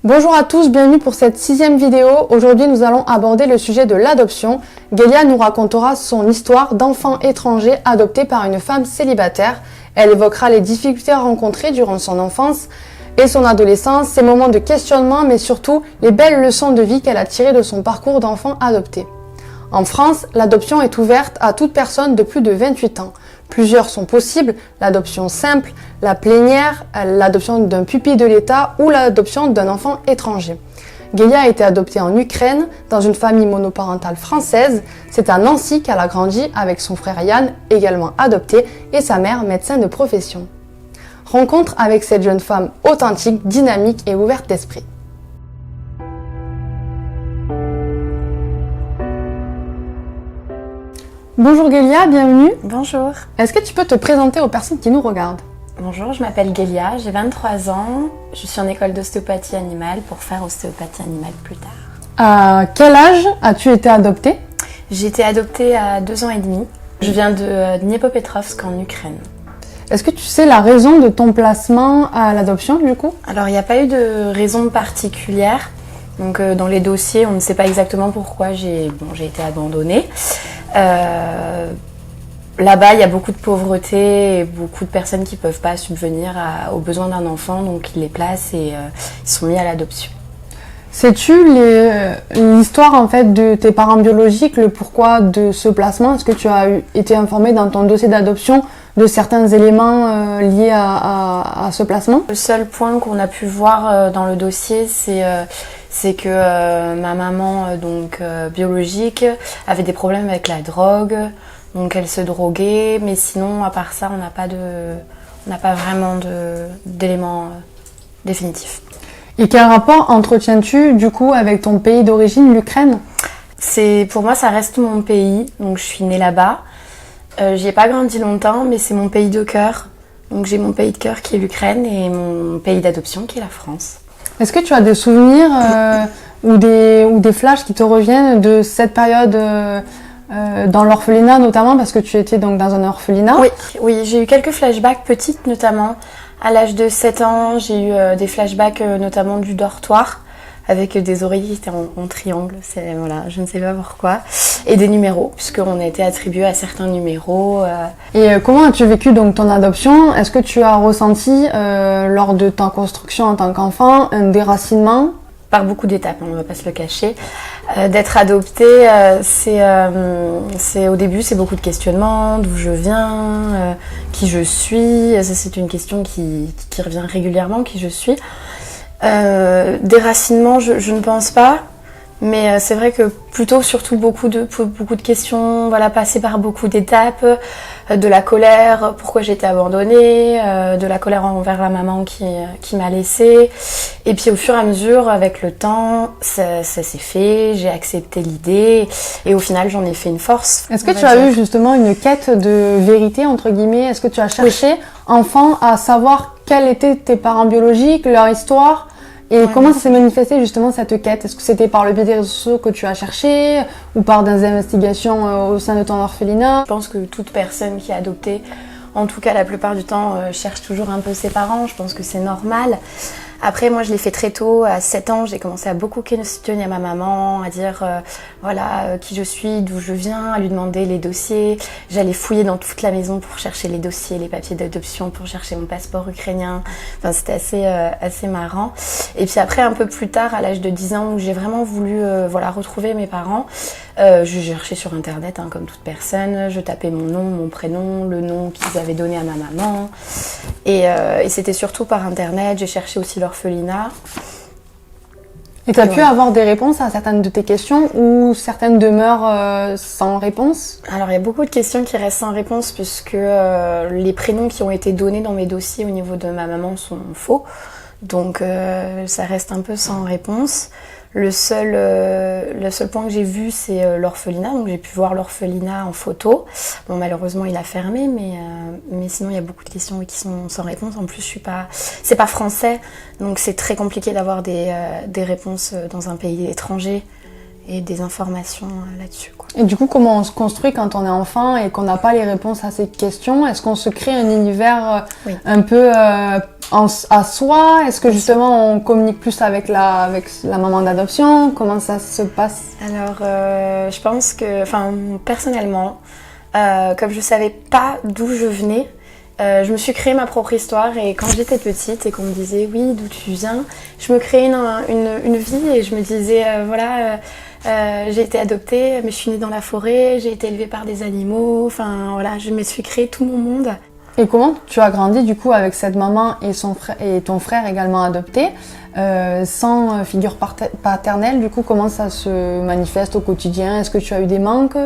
Bonjour à tous, bienvenue pour cette 6e vidéo. Aujourd'hui, nous allons aborder le sujet de l'adoption. Gélia nous racontera son histoire d'enfant étranger adopté par une femme célibataire. Elle évoquera les difficultés rencontrées durant son enfance et son adolescence, ses moments de questionnement, mais surtout les belles leçons de vie qu'elle a tirées de son parcours d'enfant adopté. En France, l'adoption est ouverte à toute personne de plus de 28 ans. Plusieurs sont possibles, l'adoption simple, la plénière, l'adoption d'un pupille de l'État ou l'adoption d'un enfant étranger. Gélia a été adoptée en Ukraine, dans une famille monoparentale française. C'est à Nancy qu'elle a grandi avec son frère Yann, également adopté, et sa mère, médecin de profession. Rencontre avec cette jeune femme authentique, dynamique et ouverte d'esprit. Bonjour Gélia, bienvenue. Bonjour. Est-ce que tu peux te présenter aux personnes qui nous regardent? Bonjour, je m'appelle Gélia, j'ai 23 ans. Je suis en école d'ostéopathie animale pour faire ostéopathie animale plus tard. À quel âge as-tu été adoptée? J'ai été adoptée à 2 ans et demi. Je viens de Dniepopetrovsk en Ukraine. Est-ce que tu sais la raison de ton placement à l'adoption du coup? Alors il n'y a pas eu de raison particulière. Donc dans les dossiers, on ne sait pas exactement pourquoi j'ai été abandonnée. Là-bas, il y a beaucoup de pauvreté et beaucoup de personnes qui ne peuvent pas subvenir aux besoins d'un enfant, donc ils les placent et ils sont mis à l'adoption. Sais-tu l'histoire en fait de tes parents biologiques, le pourquoi de ce placement? Est-ce que tu as été informée dans ton dossier d'adoption de certains éléments liés à ce placement? Le seul point qu'on a pu voir dans le dossier, c'est que ma maman biologique avait des problèmes avec la drogue, donc elle se droguait, mais sinon à part ça on n'a pas vraiment d'éléments définitifs. Et quel rapport entretiens-tu du coup avec ton pays d'origine, l'Ukraine? Pour moi ça reste mon pays, donc je suis née là-bas. J'y ai pas grandi longtemps, mais c'est mon pays de cœur. Donc j'ai mon pays de cœur qui est l'Ukraine et mon pays d'adoption qui est la France. Est-ce que tu as des souvenirs ou des flashs qui te reviennent de cette période dans l'orphelinat notamment, parce que tu étais donc dans un orphelinat? Oui, j'ai eu quelques flashbacks petites notamment. À l'âge de 7 ans, j'ai eu des flashbacks notamment du dortoir avec des oreillers qui étaient en triangle, je ne sais pas pourquoi, et des numéros, puisqu'on a été attribué à certains numéros. Et comment as-tu vécu donc ton adoption? Est-ce que tu as ressenti lors de ta construction en tant qu'enfant un déracinement? Par beaucoup d'étapes, on ne va pas se le cacher. D'être adoptée, c'est au début, c'est beaucoup de questionnements, d'où je viens, qui je suis. C'est une question qui revient régulièrement, qui je suis. Déracinement, je ne pense pas, mais c'est vrai que plutôt surtout beaucoup de questions, passer par beaucoup d'étapes, de la colère, pourquoi j'ai été abandonnée, de la colère envers la maman qui m'a laissée, et puis au fur et à mesure, avec le temps, ça s'est fait, j'ai accepté l'idée, et au final j'en ai fait une force. Est-ce que tu as eu justement une quête de vérité, entre guillemets? Est-ce que tu as cherché, enfant, à savoir quels étaient tes parents biologiques, leur histoire? Et comment ça s'est manifesté justement cette quête? Est-ce que c'était par le biais des réseaux sociaux que tu as cherché ou par des investigations au sein de ton orphelinat? Je pense que toute personne qui est adoptée, en tout cas la plupart du temps, cherche toujours un peu ses parents. Je pense que c'est normal. Après, moi, je l'ai fait très tôt. À 7 ans, j'ai commencé à beaucoup questionner ma maman, à dire qui je suis, d'où je viens, à lui demander les dossiers. J'allais fouiller dans toute la maison pour chercher les dossiers, les papiers d'adoption, pour chercher mon passeport ukrainien. Enfin, c'était assez marrant. Et puis après, un peu plus tard, à l'âge de 10 ans, où j'ai vraiment voulu retrouver mes parents, je cherchais sur Internet, comme toute personne. Je tapais mon nom, mon prénom, le nom qu'ils avaient donné à ma maman. Et c'était surtout par Internet. J'ai cherché aussi l'orphelinat. Et tu as pu avoir des réponses à certaines de tes questions ou certaines demeurent sans réponse? Alors, il y a beaucoup de questions qui restent sans réponse puisque les prénoms qui ont été donnés dans mes dossiers au niveau de ma maman sont faux. Donc, ça reste un peu sans réponse. Le seul point que j'ai vu, c'est l'orphelinat. Donc j'ai pu voir l'orphelinat en photo. Bon, malheureusement, il a fermé, mais sinon, il y a beaucoup de questions qui sont sans réponse. En plus, c'est pas français, donc c'est très compliqué d'avoir des réponses dans un pays étranger et des informations là-dessus, quoi. Et du coup, comment on se construit quand on est enfant et qu'on n'a pas les réponses à ces questions? Est-ce qu'on se crée un univers un peu à soi? Est-ce que justement on communique plus avec la maman d'adoption? Comment ça se passe? Alors, je pense que, personnellement, comme je savais pas d'où je venais, je me suis créé ma propre histoire et quand j'étais petite et qu'on me disait oui d'où tu viens, je me créais une vie et je me disais j'ai été adoptée mais je suis née dans la forêt, j'ai été élevée par des animaux, je me suis créé tout mon monde. Et comment tu as grandi du coup avec cette maman et ton frère également adopté, sans figure paternelle, du coup comment ça se manifeste au quotidien? Est-ce que tu as eu des manques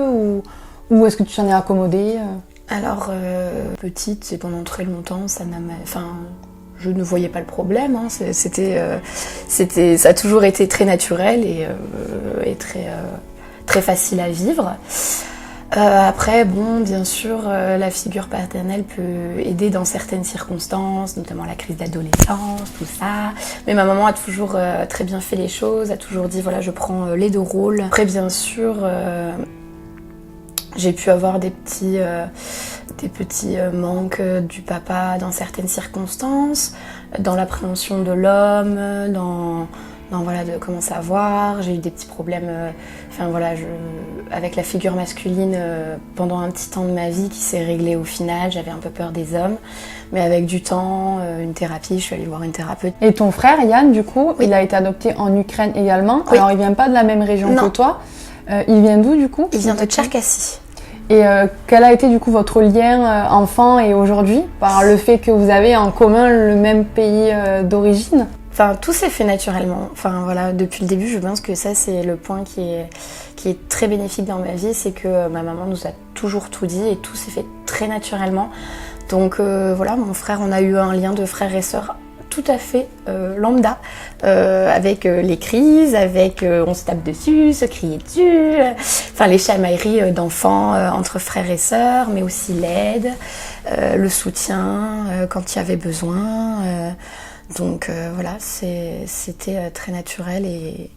ou est-ce que tu t'en es accommodée? Alors, petite, c'est pendant très longtemps, je ne voyais pas le problème. Hein. Ça a toujours été très naturel et très facile à vivre. Après, bien sûr, la figure paternelle peut aider dans certaines circonstances, notamment la crise d'adolescence, tout ça. Mais ma maman a toujours très bien fait les choses, a toujours dit voilà, je prends les deux rôles. Après, bien sûr. J'ai pu avoir des petits manques du papa dans certaines circonstances, dans l'appréhension de l'homme, de comment savoir. J'ai eu des petits problèmes, avec la figure masculine pendant un petit temps de ma vie qui s'est réglé au final. J'avais un peu peur des hommes, mais avec du temps, une thérapie, je suis allée voir une thérapeute. Et ton frère Yann, du coup, oui. Il a été adopté en Ukraine également. Oui. Alors il vient pas de la même région non. que toi. Il vient d'où du coup? Il vient de Tcherkassy. Et quel a été du coup votre lien enfant et aujourd'hui par le fait que vous avez en commun le même pays d'origine? Tout s'est fait naturellement. Depuis le début, je pense que ça c'est le point qui est très bénéfique dans ma vie, c'est que ma maman nous a toujours tout dit et tout s'est fait très naturellement. Donc mon frère, on a eu un lien de frères et sœurs tout à fait lambda, avec les crises, on se tape dessus, se crier dessus, les chamailleries d'enfants entre frères et sœurs, mais aussi l'aide, le soutien quand il y avait besoin. C'était très naturel et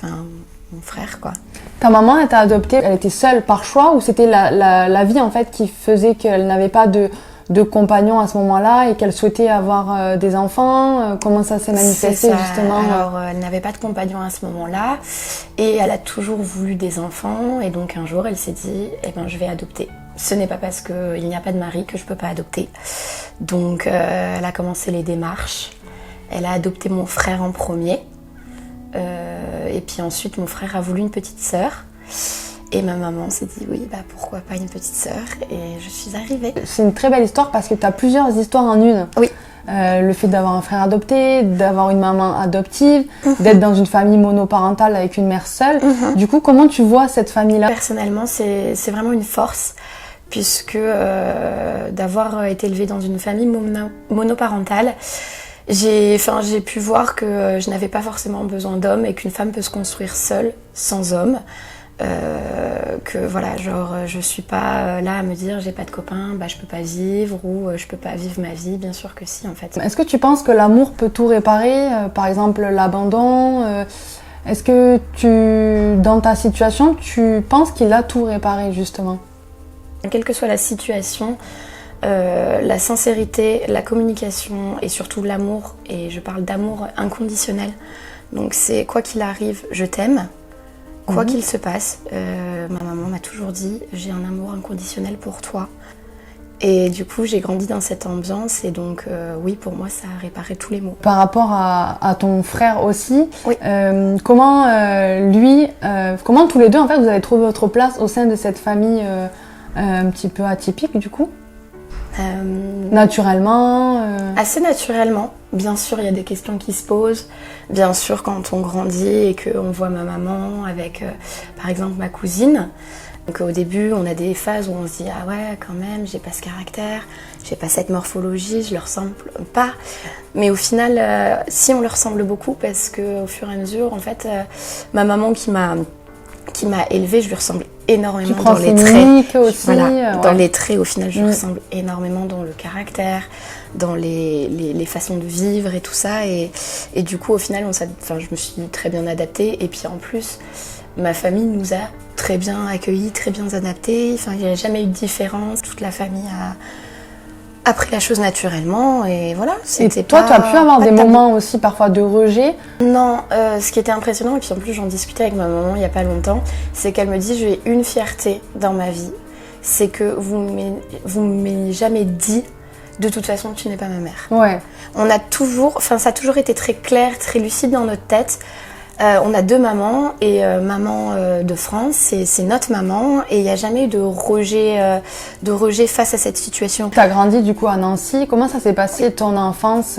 mon frère quoi. Ta maman, elle t'a adoptée, elle était seule par choix ou c'était la vie en fait qui faisait qu'elle n'avait pas de compagnon à ce moment-là et qu'elle souhaitait avoir des enfants? Comment ça s'est manifesté justement? Alors, elle n'avait pas de compagnon à ce moment-là et elle a toujours voulu des enfants et donc un jour elle s'est dit je vais adopter. Ce n'est pas parce qu'il n'y a pas de mari que je peux pas adopter. Donc elle a commencé les démarches. Elle a adopté mon frère en premier et puis ensuite mon frère a voulu une petite sœur. Et ma maman s'est dit oui, pourquoi pas une petite sœur, et je suis arrivée. C'est une très belle histoire parce que tu as plusieurs histoires en une. Oui. Le fait d'avoir un frère adopté, d'avoir une maman adoptive, d'être dans une famille monoparentale avec une mère seule. Du coup, comment tu vois cette famille-là? Personnellement, c'est vraiment une force, puisque d'avoir été élevée dans une famille monoparentale, j'ai pu voir que je n'avais pas forcément besoin d'hommes et qu'une femme peut se construire seule, sans homme. Je suis pas là à me dire j'ai pas de copain, je peux pas vivre ou je peux pas vivre ma vie. Bien sûr que si en fait. Est-ce que tu penses que l'amour peut tout réparer, par exemple l'abandon? Est-ce que dans ta situation, tu penses qu'il a tout réparé justement? Quelle que soit la situation, la sincérité, la communication et surtout l'amour, et je parle d'amour inconditionnel. Donc c'est quoi qu'il arrive, je t'aime. Quoi qu'il se passe, ma maman m'a toujours dit j'ai un amour inconditionnel pour toi. Et du coup j'ai grandi dans cette ambiance et donc oui, pour moi ça a réparé tous les maux. Par rapport à ton frère aussi, oui. Comment tous les deux en fait vous avez trouvé votre place au sein de cette famille un petit peu atypique du coup? Naturellement Assez naturellement. Bien sûr, il y a des questions qui se posent. Bien sûr, quand on grandit et qu'on voit ma maman avec, par exemple, ma cousine. Donc au début, on a des phases où on se dit « Ah ouais, quand même, j'ai pas ce caractère, j'ai pas cette morphologie, je leur ressemble pas. » Mais au final, si on leur ressemble beaucoup, parce qu'au fur et à mesure, en fait, ma maman qui m'a élevée, je lui ressemble énormément dans les traits. Aussi, dans les traits, au final, je lui ressemble énormément dans le caractère, dans les façons de vivre et tout ça. Et du coup, au final, je me suis très bien adaptée. Et puis en plus, ma famille nous a très bien accueillis, très bien adaptés. Il n'y a jamais eu de différence. Toute la famille appris la chose naturellement et voilà. Et toi, tu as pu avoir des moments aussi parfois de rejet? Non, ce qui était impressionnant, et puis en plus j'en discutais avec ma maman il n'y a pas longtemps, c'est qu'elle me dit j'ai une fierté dans ma vie, c'est que vous m'avez jamais dit de toute façon tu n'es pas ma mère. Ouais. Ça a toujours été très clair, très lucide dans notre tête. On a 2 mamans et maman de France, c'est notre maman et il n'y a jamais eu de rejet face à cette situation. Tu as grandi du coup à Nancy. Comment ça s'est passé ton enfance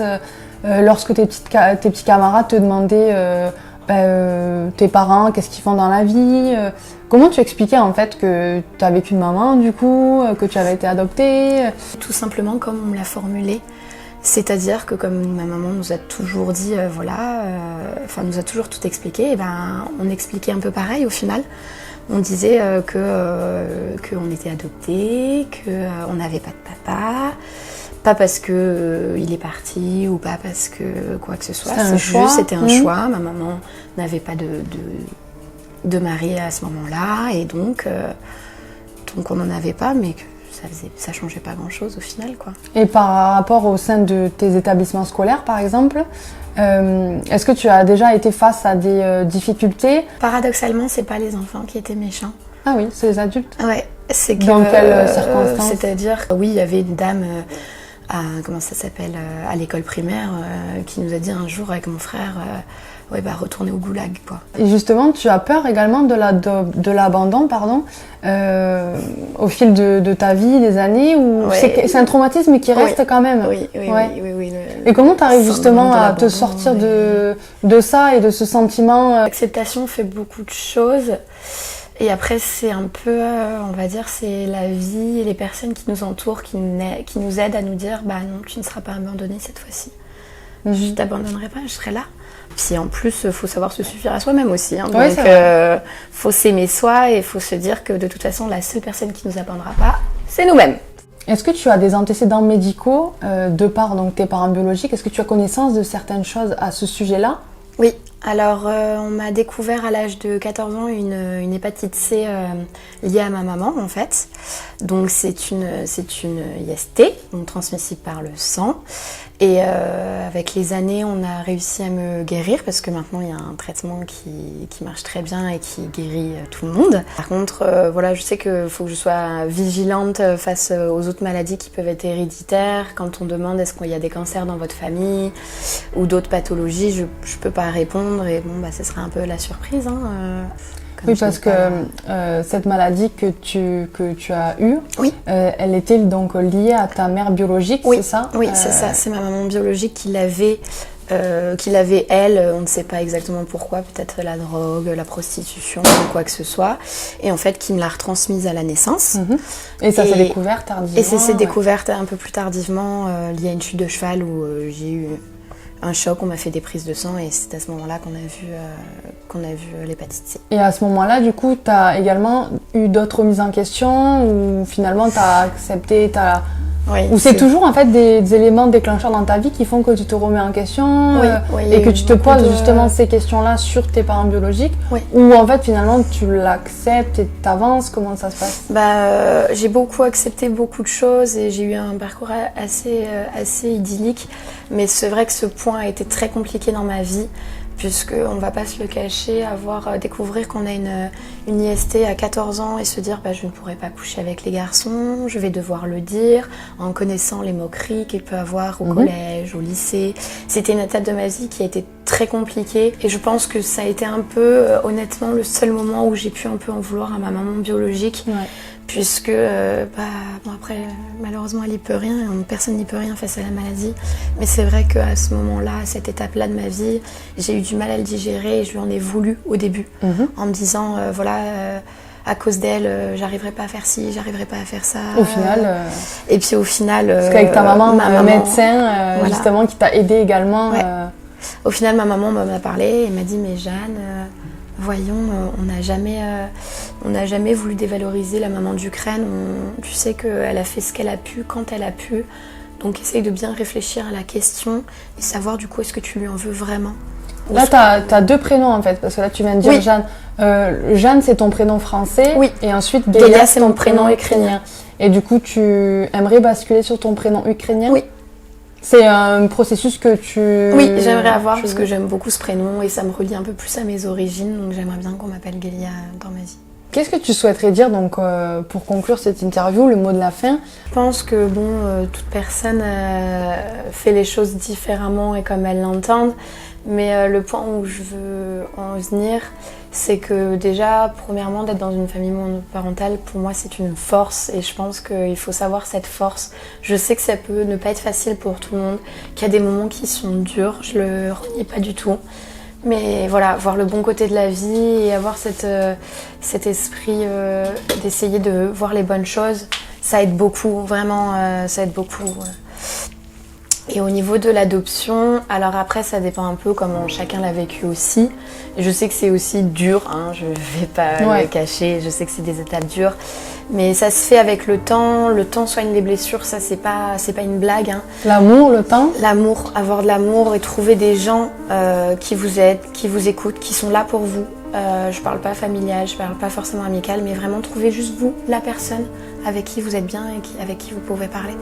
lorsque tes petits camarades te demandaient tes parents, qu'est-ce qu'ils font dans la vie comment tu expliquais en fait que tu avais qu'une maman du coup, que tu avais été adoptée? Tout simplement comme on me l'a formulé. C'est-à-dire que comme ma maman nous a toujours dit, nous a toujours tout expliqué, et on expliquait un peu pareil au final. On disait qu'on était adoptés, qu'on n'avait pas de papa, pas parce qu'il est parti ou pas parce que quoi que ce soit. C'était un choix. Ma maman n'avait pas de mari à ce moment-là et donc on n'en avait pas, mais que ça changeait pas grand-chose au final, quoi. Et par rapport au sein de tes établissements scolaires, par exemple, est-ce que tu as déjà été face à des difficultés? Paradoxalement, c'est pas les enfants qui étaient méchants. Ah oui, c'est les adultes. Ouais, c'est que... Dans quelles circonstances? C'est-à-dire, oui, il y avait une dame à l'école primaire qui nous a dit un jour avec mon frère... retourner au goulag, quoi. Et justement, tu as peur également de l'abandon, au fil de ta vie, des années, ou c'est un traumatisme qui reste quand même? Oui. Et comment tu arrives justement à te sortir de ça et de ce sentiment? L'acceptation fait beaucoup de choses. Et après, c'est un peu, on va dire, c'est la vie et les personnes qui nous entourent qui nous aident à nous dire « non, tu ne seras pas abandonnée cette fois-ci. Je ne t'abandonnerai pas, je serai là. » Puis en plus, il faut savoir se suffire à soi-même aussi. Hein. Ouais, donc, faut s'aimer soi et il faut se dire que de toute façon, la seule personne qui nous abandonnera pas, c'est nous-mêmes. Est-ce que tu as des antécédents médicaux de par donc, tes parents biologiques? Est-ce que tu as connaissance de certaines choses à ce sujet-là? Oui. Alors, on m'a découvert à l'âge de 14 ans une hépatite C liée à ma maman, en fait. Donc, c'est une IST, donc transmissible par le sang. Et avec les années, on a réussi à me guérir parce que maintenant, il y a un traitement qui marche très bien et qui guérit tout le monde. Par contre, je sais qu'il faut que je sois vigilante face aux autres maladies qui peuvent être héréditaires. Quand on demande est-ce qu'il y a des cancers dans votre famille ou d'autres pathologies, je ne peux pas répondre. Et ce sera un peu la surprise. Oui, parce que cette maladie que tu as eue, oui. Elle était donc liée à ta mère biologique, oui. c'est ça? Oui, c'est ça. C'est ma maman biologique qui l'avait elle. On ne sait pas exactement pourquoi, peut-être la drogue, la prostitution ou quoi que ce soit. Et en fait, qui me l'a retransmise à la naissance. Et ça s'est découvert tardivement? Et ça s'est découvert un peu plus tardivement, lié à une chute de cheval où j'ai eu un choc, on m'a fait des prises de sang et c'est à ce moment-là qu'on a vu l'hépatite C. Et à ce moment-là, du coup, tu as également eu d'autres remises en question ou finalement tu as accepté, ou c'est toujours en fait des éléments déclencheurs dans ta vie qui font que tu te remets en question et que tu te poses justement ces questions-là sur tes parents biologiques, ou en fait finalement tu l'acceptes et t'avances? Comment ça se passe? J'ai beaucoup accepté beaucoup de choses et j'ai eu un parcours assez idyllique, mais c'est vrai que ce point a été très compliqué dans ma vie. Puisqu'on ne va pas se le cacher, découvrir qu'on a une IST à 14 ans et se dire je ne pourrai pas coucher avec les garçons, je vais devoir le dire, en connaissant les moqueries qu'il peut avoir au collège, au lycée. C'était une étape de ma vie qui a été très compliquée et je pense que ça a été un peu, honnêtement, le seul moment où j'ai pu un peu en vouloir à ma maman biologique. Puisque après malheureusement elle n'y peut rien, personne n'y peut rien face à la maladie, mais c'est vrai qu'à ce moment-là, à cette étape-là de ma vie, j'ai eu du mal à le digérer et je lui en ai voulu au début, en me disant à cause d'elle, j'arriverai pas à faire ci, j'arriverai pas à faire ça. Au final. Et puis au final. Parce qu'avec ta maman, un médecin justement qui t'a aidé également. Au final, ma maman m'a parlé et m'a dit mais Jeanne. Voyons, on n'a jamais voulu dévaloriser la maman d'Ukraine. Tu sais qu'elle a fait ce qu'elle a pu, quand elle a pu. Donc essaye de bien réfléchir à la question et savoir du coup est-ce que tu lui en veux vraiment. Là, t'as 2 prénoms en fait, parce que là tu viens de dire Jeanne. Jeanne, c'est ton prénom français. Oui. Et ensuite, Gélia, c'est mon prénom ukrainien. Et du coup, tu aimerais basculer sur ton prénom ukrainien? Oui. C'est un processus que tu... Oui, j'aimerais avoir parce que j'aime beaucoup ce prénom et ça me relie un peu plus à mes origines, donc j'aimerais bien qu'on m'appelle Gelia dans ma vie. Qu'est-ce que tu souhaiterais dire donc pour conclure cette interview, le mot de la fin? Je pense que toute personne fait les choses différemment et comme elle l'entend, mais le point où je veux en venir, c'est que déjà, premièrement, d'être dans une famille monoparentale, pour moi, c'est une force et je pense qu'il faut savoir cette force. Je sais que ça peut ne pas être facile pour tout le monde, qu'il y a des moments qui sont durs, je le renie pas du tout. Mais voilà, voir le bon côté de la vie et avoir cet esprit d'essayer de voir les bonnes choses, ça aide beaucoup, vraiment, ça aide beaucoup. Et au niveau de l'adoption, alors après ça dépend un peu comment chacun l'a vécu aussi. Je sais que c'est aussi dur, hein, je vais pas le cacher, je sais que c'est des étapes dures. Mais ça se fait avec le temps soigne les blessures, ça c'est pas une blague. Hein. L'amour, le temps? L'amour, avoir de l'amour et trouver des gens qui vous aident, qui vous écoutent, qui sont là pour vous. Je parle pas familial, je parle pas forcément amical, mais vraiment trouver juste vous, la personne avec qui vous êtes bien et avec qui vous pouvez parler.